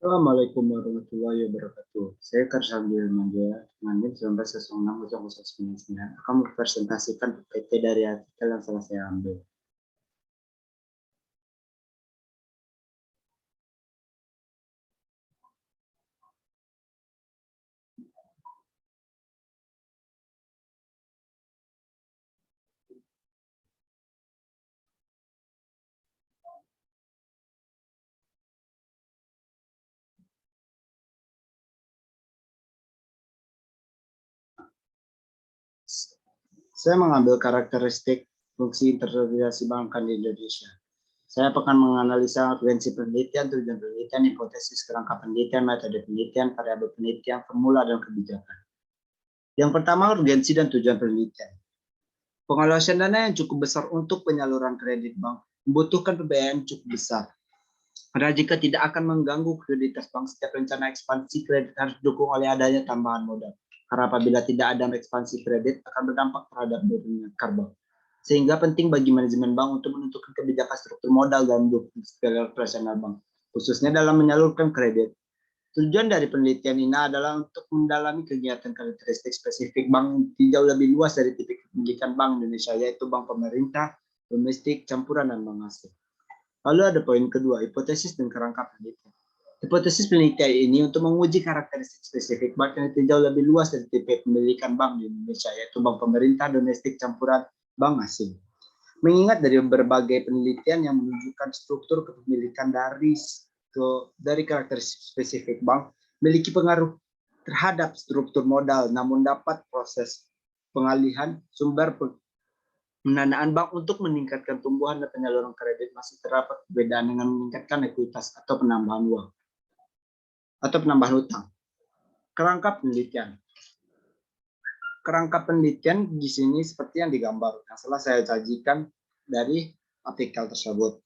Assalamualaikum warahmatullahi wabarakatuh. Saya Karsanbil Manja, Mandim 1906 akan mempresentasikan PPT dari artikel yang telah saya ambil. Saya mengambil karakteristik fungsi integrasi perbankan di Indonesia. Saya akan menganalisa urgensi penelitian, tujuan penelitian, hipotesis kerangka penelitian, metode penelitian, variabel penelitian, formula, dan kebijakan. Yang pertama, urgensi dan tujuan penelitian. Pengeluaran dana yang cukup besar untuk penyaluran kredit bank membutuhkan pembiayaan cukup besar. Karena jika tidak akan mengganggu kredibilitas bank, setiap rencana ekspansi kredit harus didukung oleh adanya tambahan modal. Karena apabila tidak ada ekspansi kredit akan berdampak terhadap turunnya karbon. Sehingga penting bagi manajemen bank untuk menentukan kebijakan struktur modal dalam operasional bank, khususnya dalam menyalurkan kredit. Tujuan dari penelitian ini adalah untuk mendalami kegiatan karakteristik spesifik bank jauh lebih luas dari tipik kepemilikan Bank Indonesia, yaitu bank pemerintah, domestik, campuran, dan bank asing. Lalu ada poin kedua, hipotesis dan kerangka penelitian. Hipotesis penelitian ini untuk menguji karakteristik spesifik bank yang jauh lebih luas dari tipe pemilikan bank di Indonesia, yaitu bank pemerintah, domestik, campuran, bank asing. Mengingat dari berbagai penelitian yang menunjukkan struktur kepemilikan dari karakteristik spesifik bank memiliki pengaruh terhadap struktur modal, namun dapat proses pengalihan sumber pendanaan bank untuk meningkatkan tumbuhan dan penyaluran kredit masih terdapat perbedaan dengan meningkatkan ekuitas atau penambahan uang atau penambahan utang. Kerangka penelitian. Kerangka penelitian di sini seperti yang digambar yang telah saya sajikan dari artikel tersebut.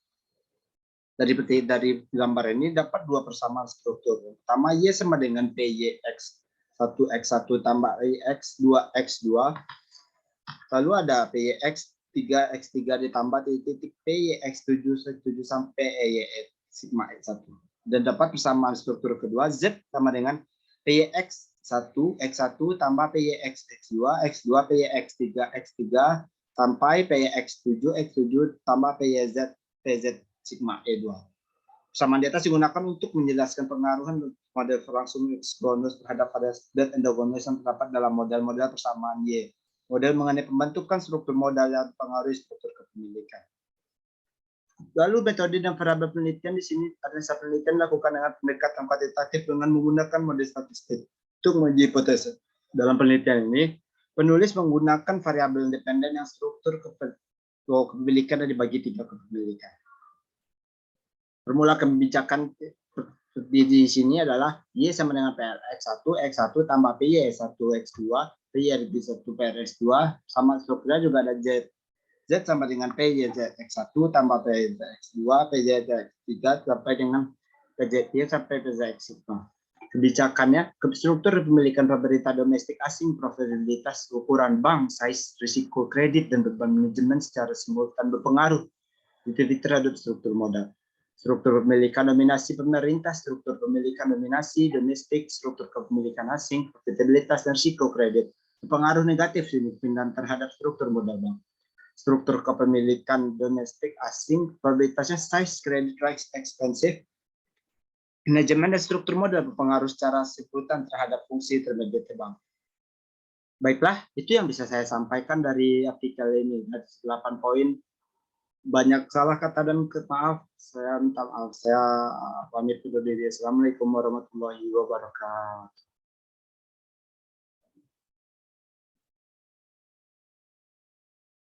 Dari gambar ini dapat dua persamaan struktur. Pertama, Y sama dengan PYX 1X1 tambah YX 2X2. Lalu ada PYX 3X3 ditambah titik PYX 7 sampai EYX sigma X1. Dan dapat persamaan struktur kedua, Z sama dengan PYX 1X1 tambah PYX X2, X2 PYX 3X3 sampai PYX 7X7 tambah PZ sigma E2. Persamaan di atas digunakan untuk menjelaskan pengaruhan model berlangsung bonus terhadap pada dat endogonus yang terdapat dalam model-model persamaan Y. Model mengenai pembentukan struktur modal yang mempengaruhi struktur kepemilikan. Lalu metode dan variabel penelitian di sini analisa penelitian dilakukan dengan pendekatan kuantitatif dengan menggunakan model statistik untuk menguji hipotesis. Dalam penelitian ini, penulis menggunakan variabel independen yang struktur kepemilikan dibagi 3 kepemilikan. Formula kebijakan di sini adalah Y sama dengan PRX1, X1 tambah PY1, X2, PY1, PRX2, sama strukturnya juga ada Z. Z sama dengan PYZ-X1 tambah PYZ-X2, PYZ-X3 sampai dengan PYZ sampai PYZ-X5. Kebijakannya, struktur kepemilikan pemerintah domestik asing, profitabilitas, ukuran bank, size, risiko kredit, dan beban manajemen secara simultan berpengaruh terhadap struktur modal. Struktur kepemilikan dominasi pemerintah, struktur kepemilikan dominasi domestik, struktur kepemilikan asing, profitabilitas, dan risiko kredit berpengaruh negatif signifikan terhadap struktur modal bank. Struktur kepemilikan domestik asing, probabilitasnya size, credit risk, expensive, manajemen dan struktur modal berpengaruh secara simultan terhadap fungsi intermediate bank. Baiklah, itu yang bisa saya sampaikan dari artikel ini. Ada 8 poin. Banyak salah kata dan maaf, saya minta maaf. Saya pamit undur diri. Assalamualaikum warahmatullahi wabarakatuh.